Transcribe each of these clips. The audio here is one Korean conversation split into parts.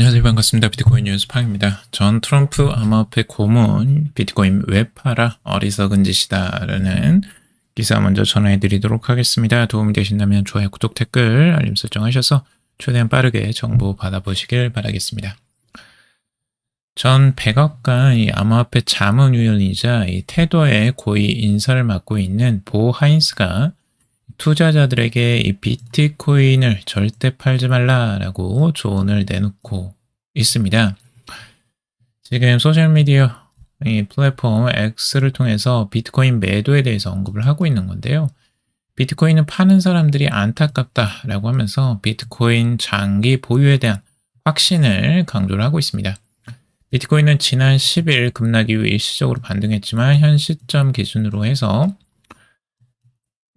안녕하세요. 반갑습니다. 비트코인 뉴스 팡입니다. 전 트럼프 암호화폐 고문 비트코인 왜 팔아 어리석은 짓이다 라는 기사 먼저 전해드리도록 하겠습니다. 도움이 되신다면 좋아요, 구독, 댓글, 알림 설정하셔서 최대한 빠르게 정보 받아보시길 바라겠습니다. 전 100억간 이 암호화폐 자문위원이자 이 테더의 고위 인사를 맡고 있는 보 하인스가 투자자들에게 이 비트코인을 절대 팔지 말라라고 조언을 내놓고 있습니다. 지금 소셜미디어 이 플랫폼 X를 통해서 비트코인 매도에 대해서 언급을 하고 있는 건데요. 비트코인은 파는 사람들이 안타깝다라고 하면서 비트코인 장기 보유에 대한 확신을 강조를 하고 있습니다. 비트코인은 지난 10일 급락 이후 일시적으로 반등했지만 현 시점 기준으로 해서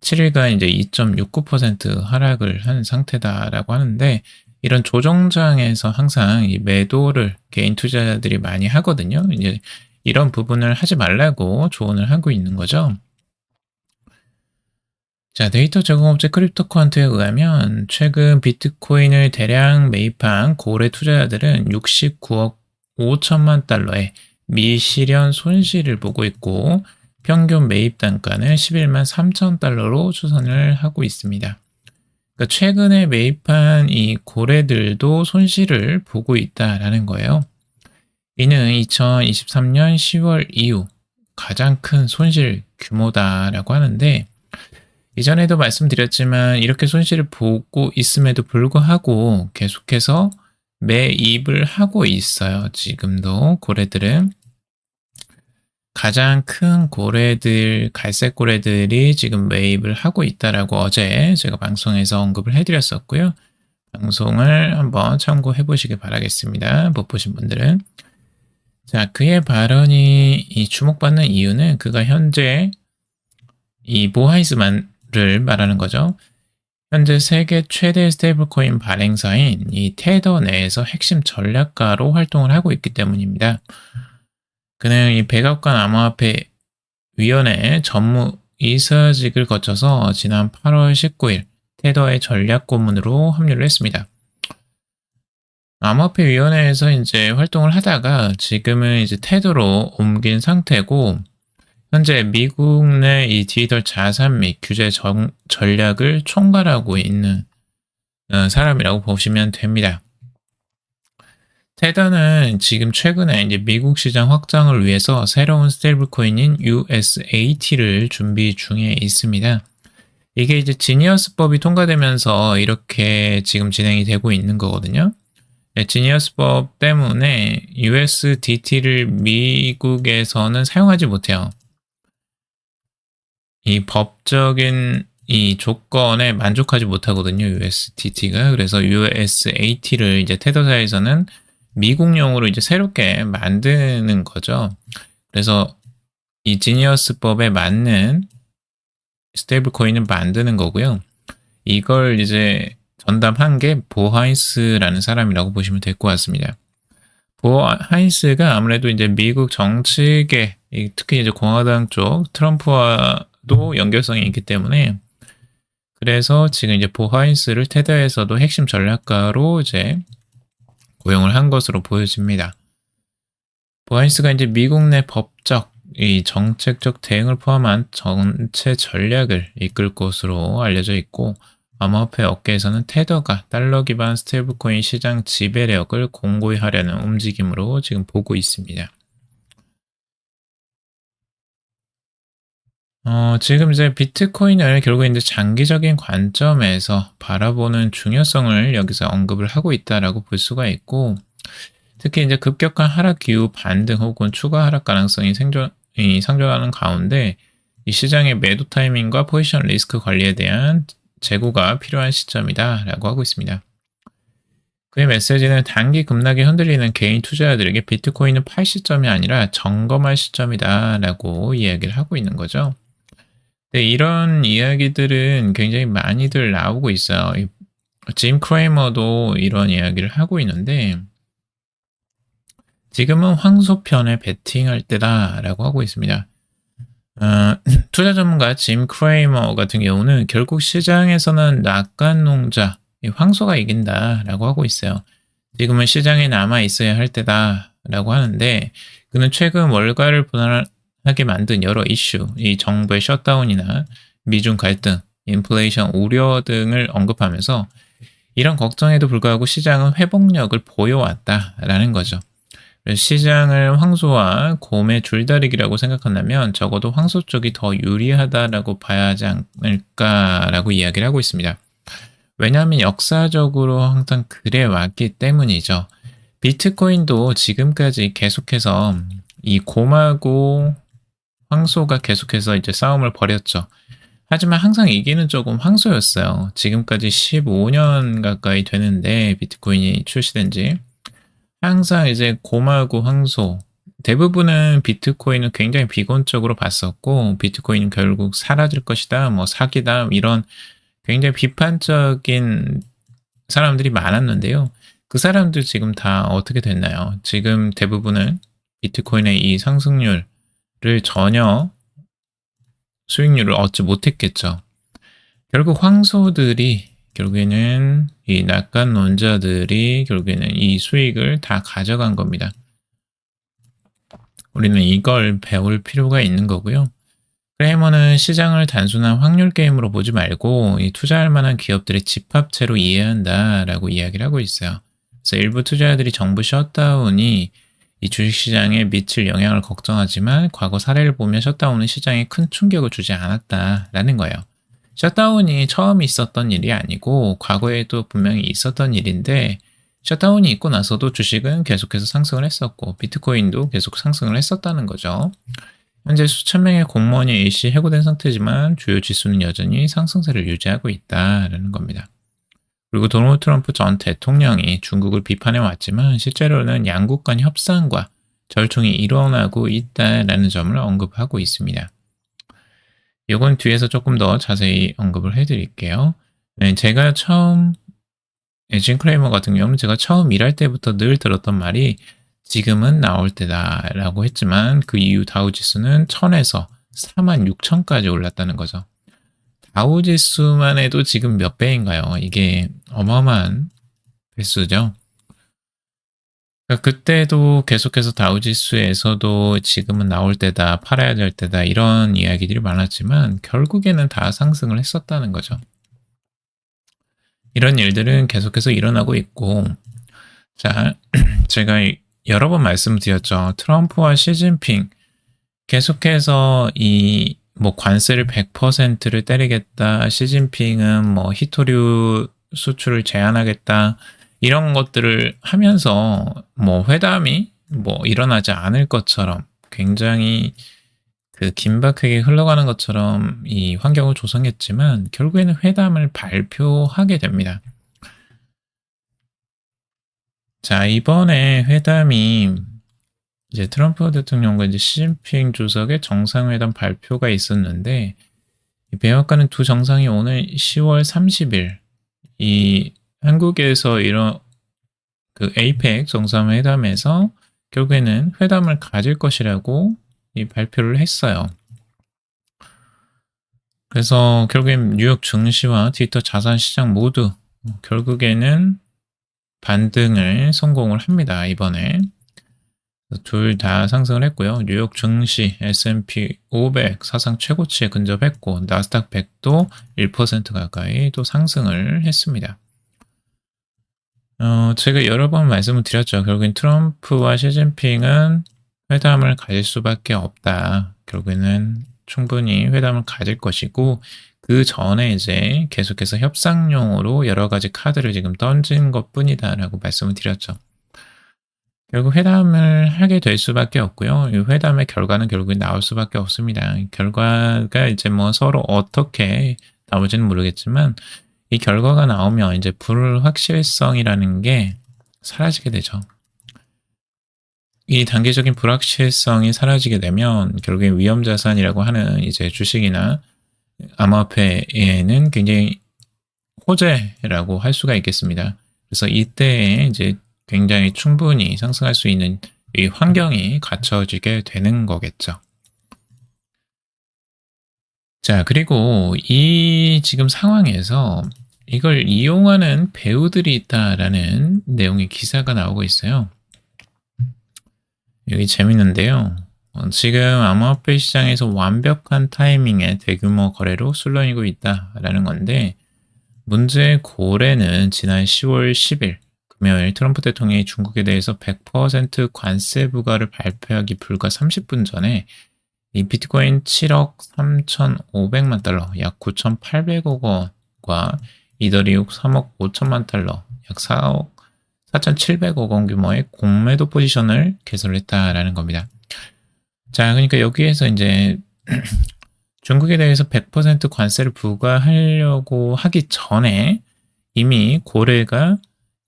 7일간 이제 2.69% 하락을 한 상태다라고 하는데, 이런 조정장에서 항상 이 매도를 개인 투자자들이 많이 하거든요. 이제 이런 부분을 하지 말라고 조언을 하고 있는 거죠. 자, 데이터 제공업체 크립토커한트에 의하면 최근 비트코인을 대량 매입한 고래 투자자들은 69억 5천만 달러의 미실현 손실을 보고 있고, 평균 매입 단가는 11만 3천 달러로 추산을 하고 있습니다. 그러니까 최근에 매입한 이 고래들도 손실을 보고 있다라는 거예요. 이는 2023년 10월 이후 가장 큰 손실 규모다라고 하는데, 이전에도 말씀드렸지만 이렇게 손실을 보고 있음에도 불구하고 계속해서 매입을 하고 있어요. 지금도 고래들은. 가장 큰 고래들, 갈색 고래들이 지금 매입을 하고 있다라고 어제 제가 방송에서 언급을 해드렸었고요. 방송을 한번 참고해 보시길 바라겠습니다. 못 보신 분들은. 자, 그의 발언이 이 주목받는 이유는 그가 현재 이 모하이스만을 말하는 거죠. 현재 세계 최대 스테이블코인 발행사인 이 테더 내에서 핵심 전략가로 활동을 하고 있기 때문입니다. 그는 이 백악관 암호화폐 위원회 전무 이사직을 거쳐서 지난 8월 19일 테더의 전략 고문으로 합류를 했습니다. 암호화폐 위원회에서 이제 활동을 하다가 지금은 이제 테더로 옮긴 상태고, 현재 미국 내 이 디지털 자산 및 규제 전략을 총괄하고 있는 사람이라고 보시면 됩니다. 테더는 지금 최근에 이제 미국 시장 확장을 위해서 새로운 스테이블코인인 USAT를 준비 중에 있습니다. 이게 이제 지니어스법이 통과되면서 이렇게 지금 진행이 되고 있는 거거든요. 네, 지니어스법 때문에 USDT를 미국에서는 사용하지 못해요. 이 법적인 이 조건에 만족하지 못하거든요, USDT가. 그래서 USAT를 이제 테더사에서는 미국용으로 이제 새롭게 만드는 거죠. 그래서 이 지니어스법에 맞는 스테이블 코인을 만드는 거고요. 이걸 이제 전담한 게 보 하인스라는 사람이라고 보시면 될 것 같습니다. 보 하인스가 아무래도 이제 미국 정치계, 특히 이제 공화당 쪽 트럼프와도 연결성이 있기 때문에, 그래서 지금 이제 보 하인스를 테더에서도 핵심 전략가로 이제 고용을 한 것으로 보여집니다. 보 하인스가 이제 미국 내 법적, 이 정책적 대응을 포함한 전체 전략을 이끌 것으로 알려져 있고, 암호화폐 업계에서는 테더가 달러 기반 스테이블코인 시장 지배력을 공고히 하려는 움직임으로 지금 보고 있습니다. 지금 이제 비트코인을 결국 이제 장기적인 관점에서 바라보는 중요성을 여기서 언급을 하고 있다라고 볼 수가 있고, 특히 이제 급격한 하락 이후 반등 혹은 추가 하락 가능성이 상존하는 가운데 이 시장의 매도 타이밍과 포지션 리스크 관리에 대한 재고가 필요한 시점이다라고 하고 있습니다. 그의 메시지는 단기 급락에 흔들리는 개인 투자자들에게 비트코인은 팔 시점이 아니라 점검할 시점이다라고 이야기를 하고 있는 거죠. 네, 이런 이야기들은 굉장히 많이들 나오고 있어요. 짐 크레이머도 이런 이야기를 하고 있는데, 지금은 황소편에 베팅할 때다라고 하고 있습니다. 투자 전문가 짐 크레이머 같은 경우는 결국 시장에서는 낙관농자, 황소가 이긴다라고 하고 있어요. 지금은 시장에 남아 있어야 할 때다라고 하는데 그는 최근 월가를 불안하게 만든 여러 이슈, 이 정부의 셧다운이나 미중 갈등, 인플레이션 우려 등을 언급하면서 이런 걱정에도 불구하고 시장은 회복력을 보여왔다라는 거죠. 그래서 시장을 황소와 곰의 줄다리기라고 생각한다면 적어도 황소 쪽이 더 유리하다라고 봐야 하지 않을까라고 이야기를 하고 있습니다. 왜냐하면 역사적으로 항상 그래 왔기 때문이죠. 비트코인도 지금까지 계속해서 이 곰하고 황소가 계속해서 이제 싸움을 벌였죠. 하지만 항상 이기는 쪽은 황소였어요. 지금까지 15년 가까이 되는데 비트코인이 출시된 지 항상 이제 곰하고 황소 대부분은 비트코인은 굉장히 비관적으로 봤었고 비트코인은 결국 사라질 것이다, 뭐 사기다 이런 굉장히 비판적인 사람들이 많았는데요. 그 사람들 지금 다 어떻게 됐나요? 지금 대부분은 비트코인의 이 상승률을 전혀 수익률을 얻지 못했겠죠. 결국 황소들이 결국에는 이 낙관론자들이 결국에는 이 수익을 다 가져간 겁니다. 우리는 이걸 배울 필요가 있는 거고요. 크레이머는 시장을 단순한 확률 게임으로 보지 말고 이 투자할 만한 기업들의 집합체로 이해한다라고 이야기를 하고 있어요. 그래서 일부 투자자들이 정부 셧다운이 이 주식시장에 미칠 영향을 걱정하지만 과거 사례를 보면 셧다운은 시장에 큰 충격을 주지 않았다라는 거예요. 셧다운이 처음 있었던 일이 아니고 과거에도 분명히 있었던 일인데 셧다운이 있고 나서도 주식은 계속해서 상승을 했었고 비트코인도 계속 상승을 했었다는 거죠. 현재 수천 명의 공무원이 일시 해고된 상태지만 주요 지수는 여전히 상승세를 유지하고 있다는 겁니다. 그리고 도널드 트럼프 전 대통령이 중국을 비판해 왔지만 실제로는 양국 간 협상과 절충이 일어나고 있다는 점을 언급하고 있습니다. 이건 뒤에서 조금 더 자세히 언급을 해드릴게요. 네, 제가 처음 에진 크레이머 같은 경우는 제가 처음 일할 때부터 늘 들었던 말이 지금은 나올 때다 라고 했지만 그 이후 다우지수는 1000에서 46,000까지 올랐다는 거죠. 다우지수만 해도 지금 몇 배인가요? 이게 어마어마한 횟수죠. 그러니까 그때도 계속해서 다우지수에서도 지금은 나올 때다, 팔아야 될 때다 이런 이야기들이 많았지만 결국에는 다 상승을 했었다는 거죠. 이런 일들은 계속해서 일어나고 있고 자, 제가 여러 번 말씀드렸죠. 트럼프와 시진핑 계속해서 이 뭐 관세를 100%를 때리겠다. 시진핑은 뭐 히토류 수출을 제한하겠다. 이런 것들을 하면서 뭐 회담이 뭐 일어나지 않을 것처럼 굉장히 그 긴박하게 흘러가는 것처럼 이 환경을 조성했지만 결국에는 회담을 발표하게 됩니다. 자, 이번에 회담이 이제 트럼프 대통령과 이제 시진핑 주석의 정상회담 발표가 있었는데 백악관은 두 정상이 오늘 10월 30일 이 한국에서 이런 그 에이펙 정상회담에서 결국에는 회담을 가질 것이라고 이 발표를 했어요. 그래서 결국엔 뉴욕 증시와 트위터 자산 시장 모두 결국에는 반등을 성공을 합니다. 이번에. 둘 다 상승을 했고요. 뉴욕 증시, S&P 500 사상 최고치에 근접했고 나스닥 100도 1% 가까이 또 상승을 했습니다. 제가 여러 번 말씀을 드렸죠. 결국엔 트럼프와 시진핑은 회담을 가질 수밖에 없다. 결국에는 충분히 회담을 가질 것이고 그 전에 이제 계속해서 협상용으로 여러 가지 카드를 지금 던진 것뿐이다라고 말씀을 드렸죠. 결국 회담을 하게 될 수밖에 없고요. 이 회담의 결과는 결국에 나올 수밖에 없습니다. 결과가 이제 뭐 서로 어떻게 나올지는 모르겠지만 이 결과가 나오면 이제 불확실성이라는 게 사라지게 되죠. 이 단계적인 불확실성이 사라지게 되면 결국에 위험자산이라고 하는 이제 주식이나 암호화폐에는 굉장히 호재라고 할 수가 있겠습니다. 그래서 이때에 이제 굉장히 충분히 상승할 수 있는 이 환경이 갖춰지게 되는 거겠죠. 자, 그리고 이 지금 상황에서 이걸 이용하는 배우들이 있다라는 내용의 기사가 나오고 있어요. 여기 재밌는데요. 지금 암호화폐 시장에서 완벽한 타이밍에 대규모 거래로 술렁이고 있다라는 건데, 문제의 고래는 지난 10월 10일 금요일 트럼프 대통령이 중국에 대해서 100% 관세 부과를 발표하기 불과 30분 전에 이 비트코인 7억 3,500만 달러, 약 9,800억 원과 이더리움 3억 5천만 달러, 약 4억 4,700억 원 규모의 공매도 포지션을 개설했다라는 겁니다. 자, 그러니까 여기에서 이제 중국에 대해서 100% 관세를 부과하려고 하기 전에 이미 고래가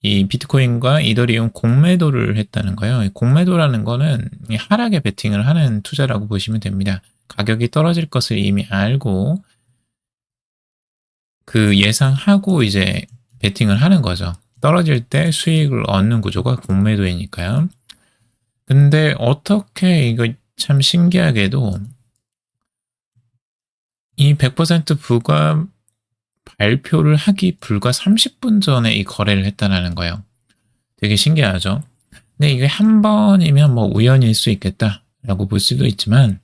이 비트코인과 이더리움 공매도를 했다는 거예요. 공매도라는 거는 하락에 베팅을 하는 투자라고 보시면 됩니다. 가격이 떨어질 것을 이미 알고 그 예상하고 이제 베팅을 하는 거죠. 떨어질 때 수익을 얻는 구조가 공매도이니까요. 근데 어떻게 이거 참 신기하게도 이 100% 부과 발표를 하기 불과 30분 전에 이 거래를 했다는 거예요. 되게 신기하죠? 근데 이게 한 번이면 뭐 우연일 수 있겠다라고 볼 수도 있지만,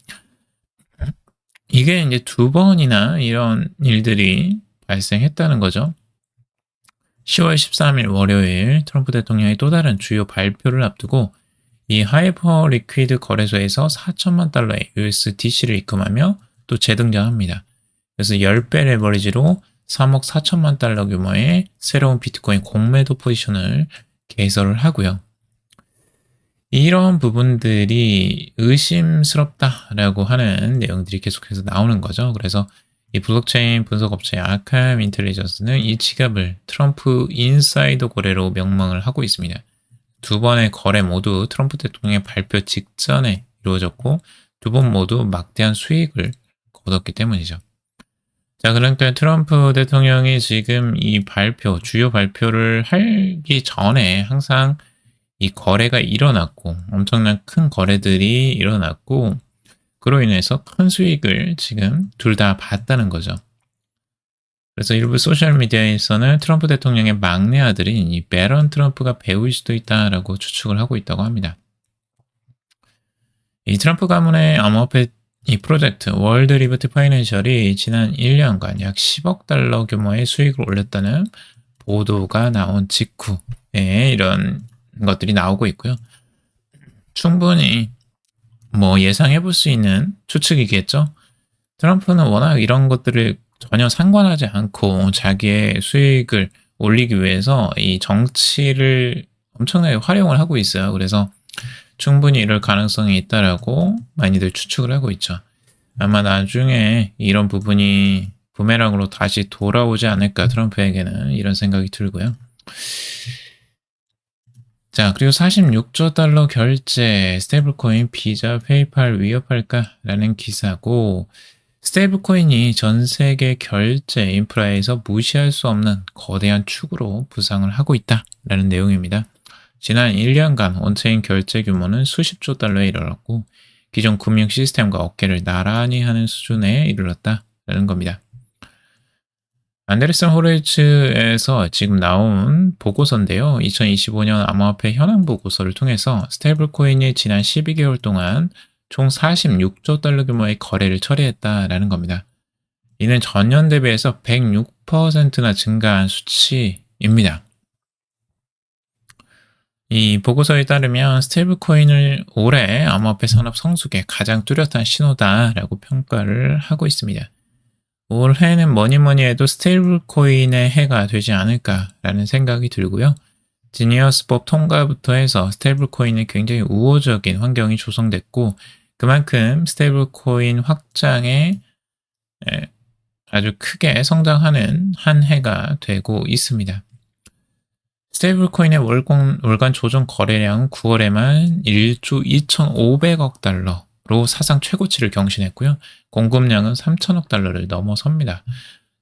이게 이제 두 번이나 이런 일들이 발생했다는 거죠. 10월 13일 월요일 트럼프 대통령이 또 다른 주요 발표를 앞두고 이 하이퍼 리퀴드 거래소에서 4천만 달러의 USDC를 입금하며 또 재등장합니다. 그래서 10배 레버리지로 3억 4천만 달러 규모의 새로운 비트코인 공매도 포지션을 개설을 하고요. 이런 부분들이 의심스럽다라고 하는 내용들이 계속해서 나오는 거죠. 그래서 이 블록체인 분석업체 아캄 인텔리전스는 이 지갑을 트럼프 인사이더 거래로 명명을 하고 있습니다. 두 번의 거래 모두 트럼프 대통령의 발표 직전에 이루어졌고 두 번 모두 막대한 수익을 거뒀기 때문이죠. 자, 그러니까 트럼프 대통령이 지금 이 주요 발표를 하기 전에 항상 이 거래가 일어났고 엄청난 큰 거래들이 일어났고 그로 인해서 큰 수익을 지금 둘 다 봤다는 거죠. 그래서 일부 소셜미디어에서는 트럼프 대통령의 막내 아들인 이 베런 트럼프가 배우일 수도 있다라고 추측을 하고 있다고 합니다. 이 트럼프 가문의 암호화폐 이 프로젝트 월드 리버티 파이낸셜이 지난 1년간 약 10억 달러 규모의 수익을 올렸다는 보도가 나온 직후에 이런 것들이 나오고 있고요. 충분히 뭐 예상해 볼 수 있는 추측이겠죠. 트럼프는 워낙 이런 것들을 전혀 상관하지 않고 자기의 수익을 올리기 위해서 이 정치를 엄청나게 활용을 하고 있어요. 그래서 충분히 이럴 가능성이 있다라고 많이들 추측을 하고 있죠. 아마 나중에 이런 부분이 부메랑으로 다시 돌아오지 않을까 트럼프에게는 이런 생각이 들고요. 자, 그리고 46조 달러 결제 스테이블코인 비자 페이팔 위협할까라는 기사고 스테이블코인이 전 세계 결제 인프라에서 무시할 수 없는 거대한 축으로 부상을 하고 있다라는 내용입니다. 지난 1년간 온체인 결제 규모는 수십조 달러에 이르렀고 기존 금융 시스템과 어깨를 나란히 하는 수준에 이르렀다라는 겁니다. 안데르슨 호르츠에서 지금 나온 보고서인데요. 2025년 암호화폐 현황 보고서를 통해서 스테이블코인이 지난 12개월 동안 총 46조 달러 규모의 거래를 처리했다라는 겁니다. 이는 전년 대비해서 106%나 증가한 수치입니다. 이 보고서에 따르면 스테이블코인을 올해 암호화폐 산업 성숙의 가장 뚜렷한 신호다라고 평가를 하고 있습니다. 올해는 뭐니 해도 스테이블코인의 해가 되지 않을까라는 생각이 들고요. 지니어스법 통과부터 해서 스테이블코인은 굉장히 우호적인 환경이 조성됐고 그만큼 스테이블코인 확장에 아주 크게 성장하는 한 해가 되고 있습니다. 스테이블코인의 월간 조정 거래량은 9월에만 1조 2,500억 달러로 사상 최고치를 경신했고요. 공급량은 3천억 달러를 넘어섭니다.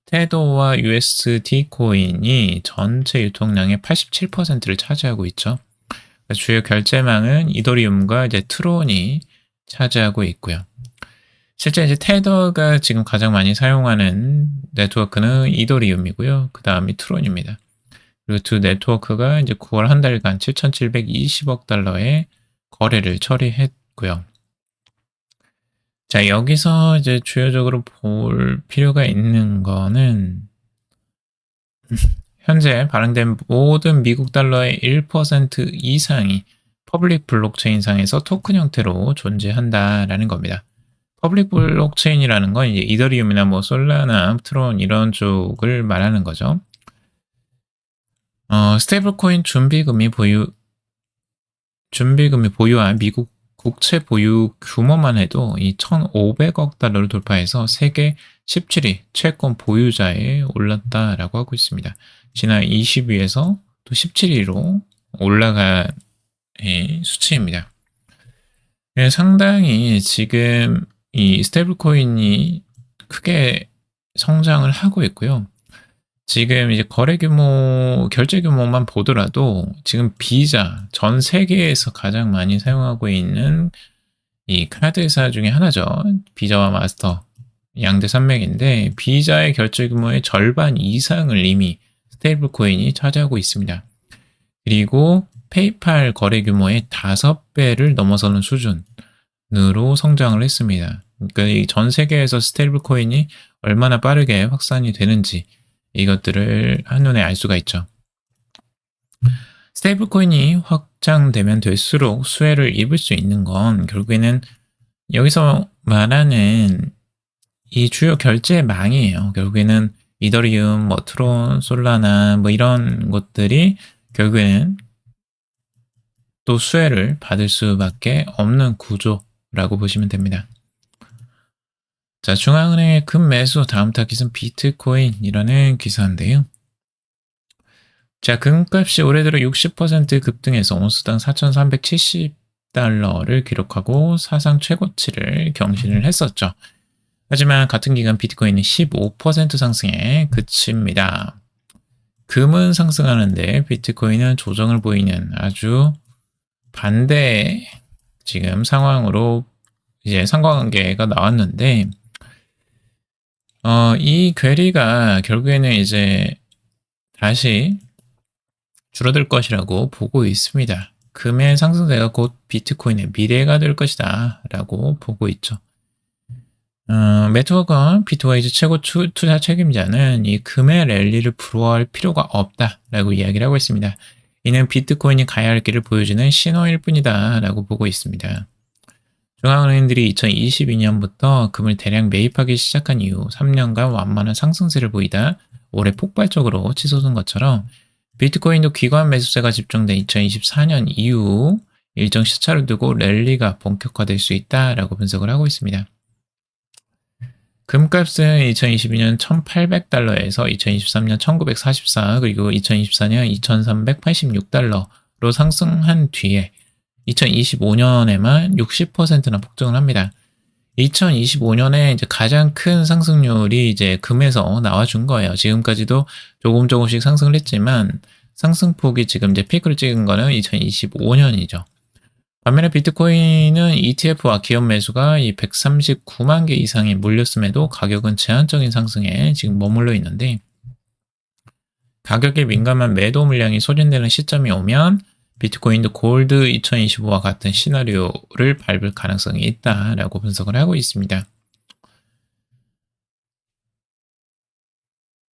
테더와 USD 코인이 전체 유통량의 87%를 차지하고 있죠. 주요 결제망은 이더리움과 이제 트론이 차지하고 있고요. 실제 이제 테더가 지금 가장 많이 사용하는 네트워크는 이더리움이고요. 그 다음이 트론입니다. 그리고 두 네트워크가 이제 9월 한 달간 7,720억 달러의 거래를 처리했고요. 자, 여기서 이제 주요적으로 볼 필요가 있는 거는 현재 발행된 모든 미국 달러의 1% 이상이 퍼블릭 블록체인상에서 토큰 형태로 존재한다라는 겁니다. 퍼블릭 블록체인이라는 건 이제 이더리움이나 뭐 솔라나, 트론 이런 쪽을 말하는 거죠. 스테이블코인 준비금이 보유한 미국 국채 보유 규모만 해도 이 1,500억 달러를 돌파해서 세계 17위 채권 보유자에 올랐다라고 하고 있습니다. 지난 20위에서 또 17위로 올라간 수치입니다. 상당히 지금 이 스테이블 코인이 크게 성장을 하고 있고요. 지금 이제 거래 규모, 결제 규모만 보더라도 지금 비자, 전 세계에서 가장 많이 사용하고 있는 이 카드사 중에 하나죠. 비자와 마스터 양대 산맥인데 비자의 결제 규모의 절반 이상을 이미 스테이블 코인이 차지하고 있습니다. 그리고 페이팔 거래 규모의 5배를 넘어서는 수준으로 성장을 했습니다. 그러니까 이 전 세계에서 스테이블 코인이 얼마나 빠르게 확산이 되는지 이것들을 한눈에 알 수가 있죠. 스테이블 코인이 확장되면 될수록 수혜를 입을 수 있는 건 결국에는 여기서 말하는 이 주요 결제망이에요. 결국에는 이더리움, 뭐 트론, 솔라나 뭐 이런 것들이 결국에는 또 수혜를 받을 수밖에 없는 구조라고 보시면 됩니다. 자, 중앙은행의 금매수 다음 타깃은 비트코인이라는 기사인데요. 자, 금값이 올해 들어 60% 급등해서 온스당 4,370달러를 기록하고 사상 최고치를 경신을 했었죠. 하지만 같은 기간 비트코인은 15% 상승에 그칩니다. 금은 상승하는데 비트코인은 조정을 보이는 아주 반대의 지금 상황으로 이제 상관관계가 나왔는데 이 괴리가 결국에는 이제 다시 줄어들 것이라고 보고 있습니다. 금의 상승세가 곧 비트코인의 미래가 될 것이다 라고 보고 있죠. 매트 워건 비트와이즈 최고 투자 책임자는 이 금의 랠리를 부러워할 필요가 없다라고 이야기를 하고 있습니다. 이는 비트코인이 가야 할 길을 보여주는 신호일 뿐이다 라고 보고 있습니다. 중앙은행들이 2022년부터 금을 대량 매입하기 시작한 이후 3년간 완만한 상승세를 보이다 올해 폭발적으로 치솟은 것처럼 비트코인도 기관 매수세가 집중된 2024년 이후 일정 시차를 두고 랠리가 본격화될 수 있다라고 분석을 하고 있습니다. 금값은 2022년 1,800달러에서 2023년 1,944 그리고 2024년 2,386달러로 상승한 뒤에 2025년에만 60%나 폭증을 합니다. 2025년에 이제 가장 큰 상승률이 이제 금에서 나와준 거예요. 지금까지도 조금씩 상승을 했지만 상승폭이 지금 이제 피크를 찍은 거는 2025년이죠. 반면에 비트코인은 ETF와 기업 매수가 이 139만 개 이상이 몰렸음에도 가격은 제한적인 상승에 지금 머물러 있는데 가격에 민감한 매도 물량이 소진되는 시점이 오면 비트코인도 골드 2025와 같은 시나리오를 밟을 가능성이 있다라고 분석을 하고 있습니다.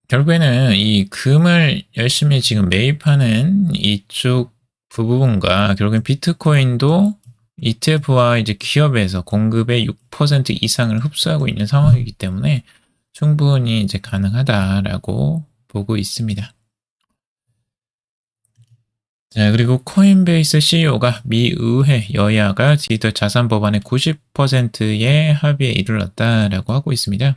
결국에는 이 금을 열심히 지금 매입하는 이쪽 부분과 결국엔 비트코인도 ETF와 이제 기업에서 공급의 6% 이상을 흡수하고 있는 상황이기 때문에 충분히 이제 가능하다라고 보고 있습니다. 자, 그리고 코인베이스 CEO가 미 의회 여야가 디지털 자산 법안의 90%의 합의에 이르렀다라고 하고 있습니다.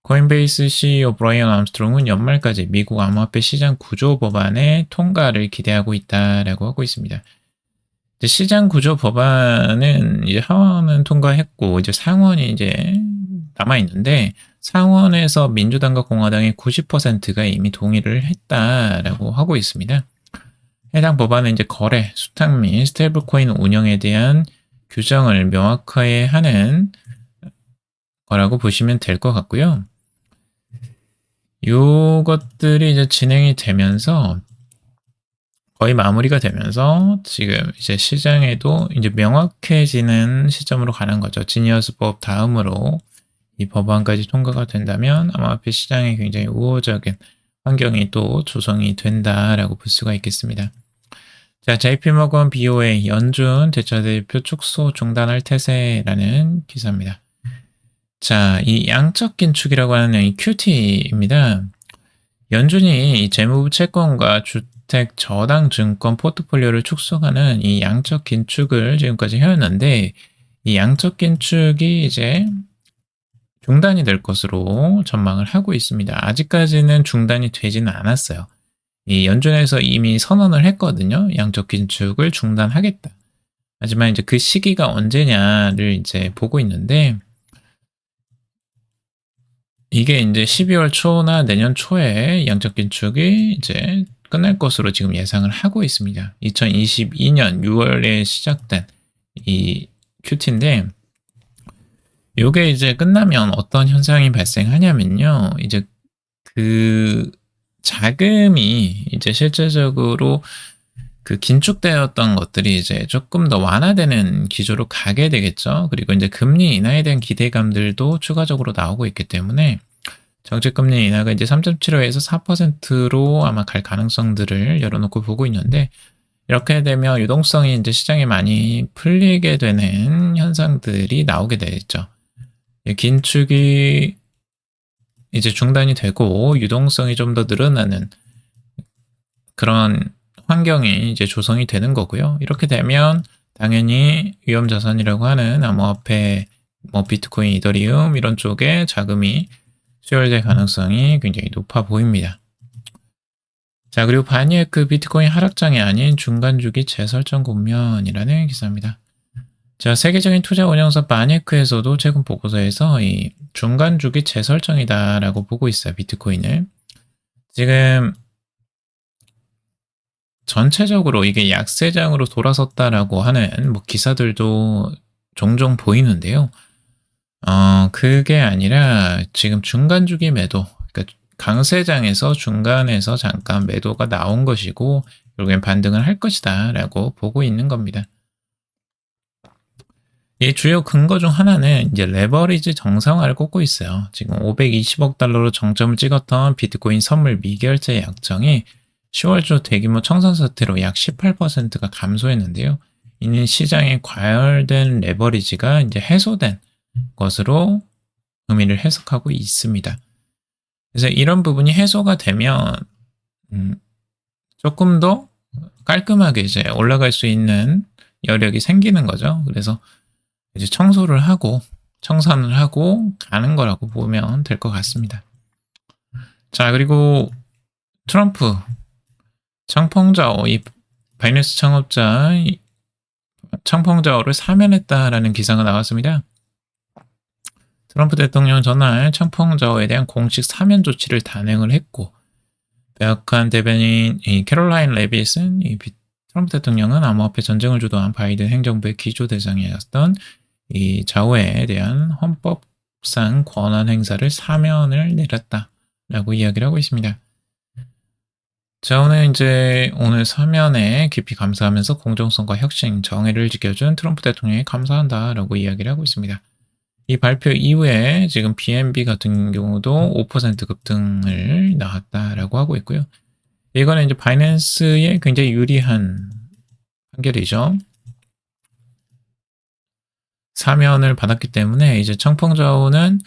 코인베이스 CEO 브라이언 암스트롱은 연말까지 미국 암호화폐 시장 구조 법안의 통과를 기대하고 있다라고 하고 있습니다. 시장 구조 법안은 이제 하원은 통과했고 이제 상원이 이제 남아 있는데 상원에서 민주당과 공화당의 90%가 이미 동의를 했다라고 하고 있습니다. 해당 법안은 이제 거래, 수탁 및 스테이블코인 운영에 대한 규정을 명확하게 하는 거라고 보시면 될 것 같고요. 요것들이 이제 진행이 되면서 거의 마무리가 되면서 지금 이제 시장에도 이제 명확해지는 시점으로 가는 거죠. 지니어스법 다음으로 이 법안까지 통과가 된다면 암호화폐 시장에 굉장히 우호적인 환경이 또 조성이 된다라고 볼 수가 있겠습니다. 자, JP모건 BOA 연준 대차대표 축소 중단할 태세라는 기사입니다. 자, 이 양적 긴축이라고 하는 이 QT입니다. 연준이 이 재무부 채권과 주택 저당 증권 포트폴리오를 축소하는 이 양적 긴축을 지금까지 해왔는데 이 양적 긴축이 이제 중단이 될 것으로 전망을 하고 있습니다. 아직까지는 중단이 되지는 않았어요. 이 연준에서 이미 선언을 했거든요. 양적 긴축을 중단하겠다. 하지만 이제 그 시기가 언제냐를 이제 보고 있는데 이게 이제 12월 초나 내년 초에 양적 긴축이 이제 끝날 것으로 지금 예상을 하고 있습니다. 2022년 6월에 시작된 이 QT인데 요게 이제 끝나면 어떤 현상이 발생하냐면요. 이제 그 자금이 이제 실제적으로 그 긴축되었던 것들이 이제 조금 더 완화되는 기조로 가게 되겠죠. 그리고 이제 금리 인하에 대한 기대감들도 추가적으로 나오고 있기 때문에 정책 금리 인하가 이제 3.75에서 4%로 아마 갈 가능성들을 열어놓고 보고 있는데 이렇게 되면 유동성이 이제 시장에 많이 풀리게 되는 현상들이 나오게 되겠죠. 긴축이 이제 중단이 되고 유동성이 좀 더 늘어나는 그런 환경이 이제 조성이 되는 거고요. 이렇게 되면 당연히 위험자산이라고 하는 암호화폐, 뭐 비트코인, 이더리움 이런 쪽에 자금이 수혈될 가능성이 굉장히 높아 보입니다. 자, 그리고 바니에크 비트코인 하락장이 아닌 중간주기 재설정 국면이라는 기사입니다. 자, 세계적인 투자 운영사 바니에크에서도 최근 보고서에서 이 중간주기 재설정이다라고 보고 있어요. 비트코인을. 지금 전체적으로 이게 약세장으로 돌아섰다라고 하는 뭐 기사들도 종종 보이는데요. 그게 아니라 지금 중간주기 매도, 그러니까 강세장에서 중간에서 잠깐 매도가 나온 것이고 결국엔 반등을 할 것이다 라고 보고 있는 겁니다. 이 주요 근거 중 하나는 이제 레버리지 정상화를 꼽고 있어요. 지금 520억 달러로 정점을 찍었던 비트코인 선물 미결제 약정이 10월 초 대규모 청산 사태로 약 18%가 감소했는데요. 이는 시장에 과열된 레버리지가 이제 해소된 것으로 의미를 해석하고 있습니다. 그래서 이런 부분이 해소가 되면 조금 더 깔끔하게 이제 올라갈 수 있는 여력이 생기는 거죠. 그래서 이제 청소를 하고 청산을 하고 가는 거라고 보면 될 것 같습니다. 자, 그리고 트럼프 창펑자오, 이 바이낸스 창업자 창펑자오를 사면했다라는 기사가 나왔습니다. 트럼프 대통령은 전날 창펑자오에 대한 공식 사면 조치를 단행을 했고 백악관 대변인 캐롤라인 레빗은 트럼프 대통령은 암호화폐 전쟁을 주도한 바이든 행정부의 기조 대상이었던 이 자오에 대한 헌법상 권한 행사를 사면을 내렸다라고 이야기를 하고 있습니다. 자오는 이제 오늘 사면에 깊이 감사하면서 공정성과 혁신, 정의를 지켜준 트럼프 대통령에 감사한다라고 이야기를 하고 있습니다. 이 발표 이후에 지금 BNB 같은 경우도 5% 급등을 나왔다라고 하고 있고요. 이거는 이제 바이낸스에 굉장히 유리한 판결이죠. 사면을 받았기 때문에 이제 청펑자오는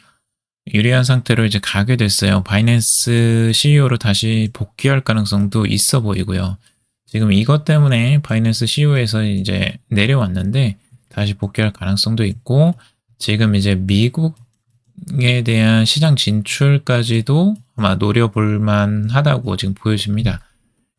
유리한 상태로 이제 가게 됐어요. 바이낸스 CEO로 다시 복귀할 가능성도 있어 보이고요. 지금 이것 때문에 바이낸스 CEO에서 이제 내려왔는데 다시 복귀할 가능성도 있고 지금 이제 미국에 대한 시장 진출까지도 아마 노려볼 만하다고 지금 보여집니다.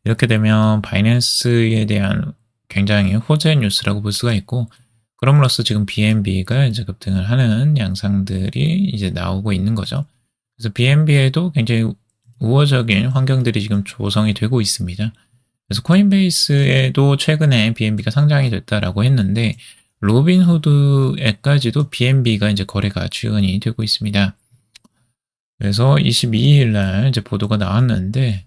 이렇게 되면 바이낸스에 대한 굉장히 호재 뉴스라고 볼 수가 있고 그럼으로써 지금 BNB가 이제 급등을 하는 양상들이 이제 나오고 있는 거죠. 그래서 BNB에도 굉장히 우호적인 환경들이 지금 조성이 되고 있습니다. 그래서 코인베이스에도 최근에 BNB가 상장이 됐다라고 했는데 로빈후드에까지도 BNB가 이제 거래가 지원이 되고 있습니다. 그래서 22일 날 이제 보도가 나왔는데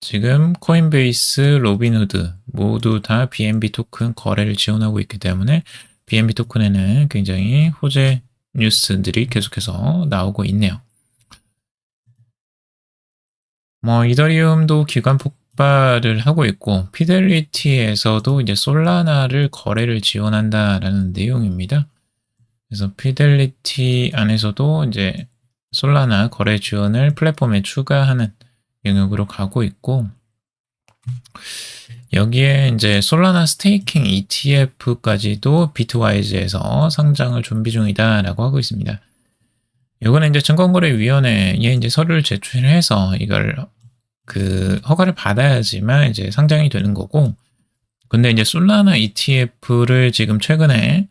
지금 코인베이스, 로빈후드 모두 다 BNB 토큰 거래를 지원하고 있기 때문에 BNB 토큰에는 굉장히 호재 뉴스들이 계속해서 나오고 있네요. 이더리움도 기관 폭발을 하고 있고 피델리티에서도 이제 솔라나를 거래를 지원한다라는 내용입니다. 그래서 피델리티 안에서도 이제 솔라나 거래 지원을 플랫폼에 추가하는 영역으로 가고 있고 여기에 이제 솔라나 스테이킹 ETF까지도 비트와이즈에서 상장을 준비 중이다라고 하고 있습니다. 이거는 이제 증권거래위원회에 이제 서류를 제출해서 이걸 허가를 받아야지만 이제 상장이 되는 거고, 근데 이제 솔라나 ETF를 지금 최근에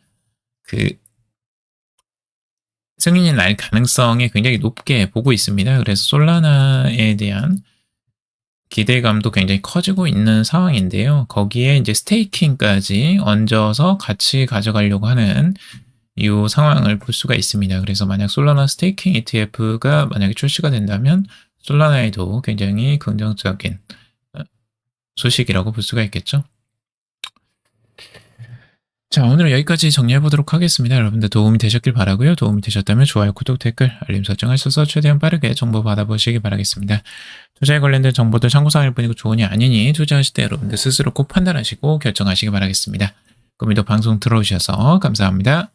승인이 날 가능성이 굉장히 높게 보고 있습니다. 그래서 솔라나에 대한 기대감도 굉장히 커지고 있는 상황인데요. 거기에 이제 스테이킹까지 얹어서 같이 가져가려고 하는 이 상황을 볼 수가 있습니다. 그래서 만약 솔라나 스테이킹 ETF가 만약에 출시가 된다면 솔라나에도 굉장히 긍정적인 소식이라고 볼 수가 있겠죠. 자, 오늘은 여기까지 정리해 보도록 하겠습니다. 여러분들 도움이 되셨길 바라고요. 도움이 되셨다면 좋아요, 구독, 댓글, 알림 설정하셔서 최대한 빠르게 정보 받아보시기 바라겠습니다. 투자에 관련된 정보들 참고사항일 뿐이고 조언이 아니니 투자하실 때 여러분들 스스로 꼭 판단하시고 결정하시기 바라겠습니다. 그럼에도 방송 들어오셔서 감사합니다.